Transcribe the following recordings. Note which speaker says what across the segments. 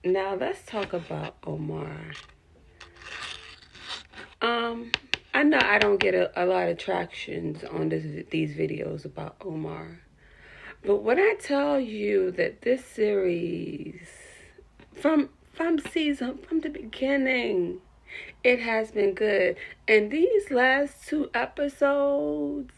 Speaker 1: Now let's talk about Omar. I know I don't get a lot of tractions on these videos about Omar. But when I tell you that this series, from the beginning, it has been good. And these last 2 episodes,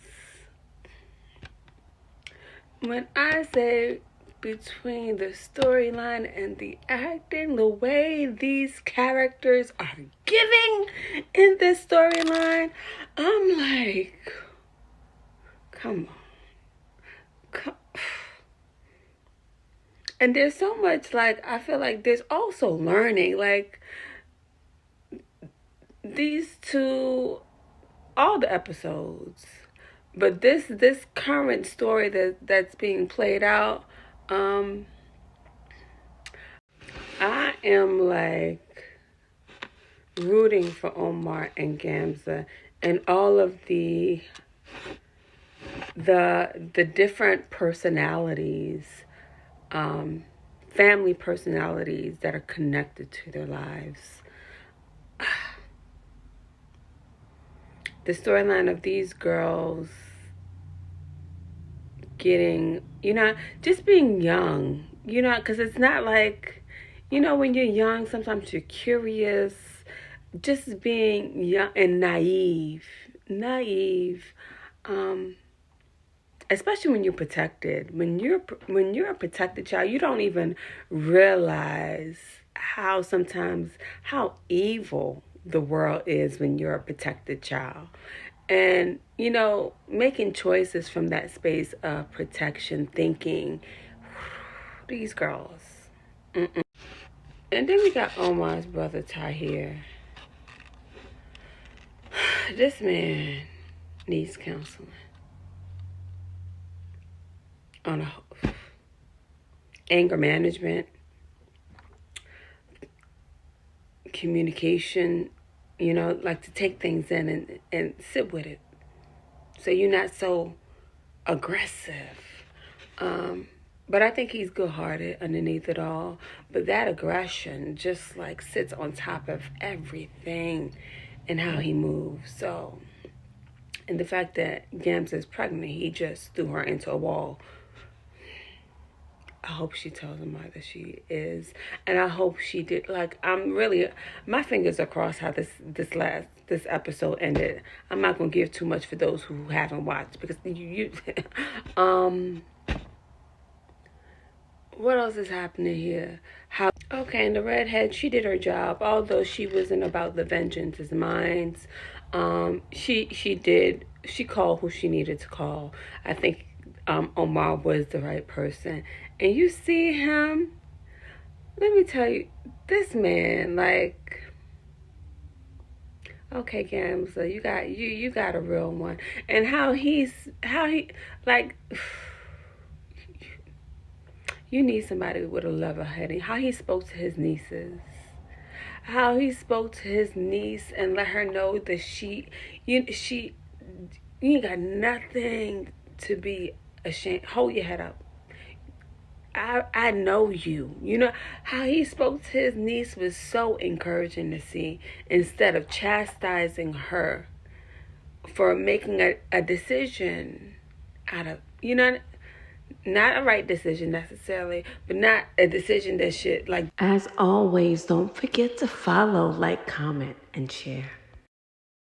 Speaker 1: when I say between the storyline and the acting, the way these characters are giving in this storyline, I'm like, come on. And there's so much, like, I feel like there's also learning. Like, these two, all the episodes, but this current story that's being played out, I am like rooting for Omar and Gamza and all of the different personalities, family personalities that are connected to their lives. The storyline of these girls getting, just being young, because it's not like, when you're young, sometimes you're curious, just being young and naive, especially when you're protected. When you're a protected child, you don't even realize how evil the world is when you're a protected child. And, making choices from that space of protection, thinking, these girls. Mm-mm. And then we got Omar's brother, Tahir. This man needs counseling. On anger management, communication, like to take things in and sit with it. So you're not so aggressive. But I think he's good-hearted underneath it all. But that aggression just like sits on top of everything and how he moves. So, and the fact that Gamza is pregnant, he just threw her into a wall. I hope she tells him that she is, and I hope she did. Like, I'm really, my fingers are crossed how this episode ended. I'm not gonna give too much for those who haven't watched, because you what else is happening here? Okay, and the redhead, she did her job, although she wasn't about the vengeance is mine. She called who she needed to call. I think Omar was the right person. And you see him, let me tell you, this man, like, okay, Gamza, you got a real one. And how he like, you need somebody with a level heading. How he spoke to his nieces. How he spoke to his niece and let her know that you ain't got nothing to be ashamed. Hold your head up. I know you. How he spoke to his niece was so encouraging to see, instead of chastising her for making a decision out of, not a right decision necessarily, but not a decision that should, like. As always, don't forget to follow, like, comment, and share.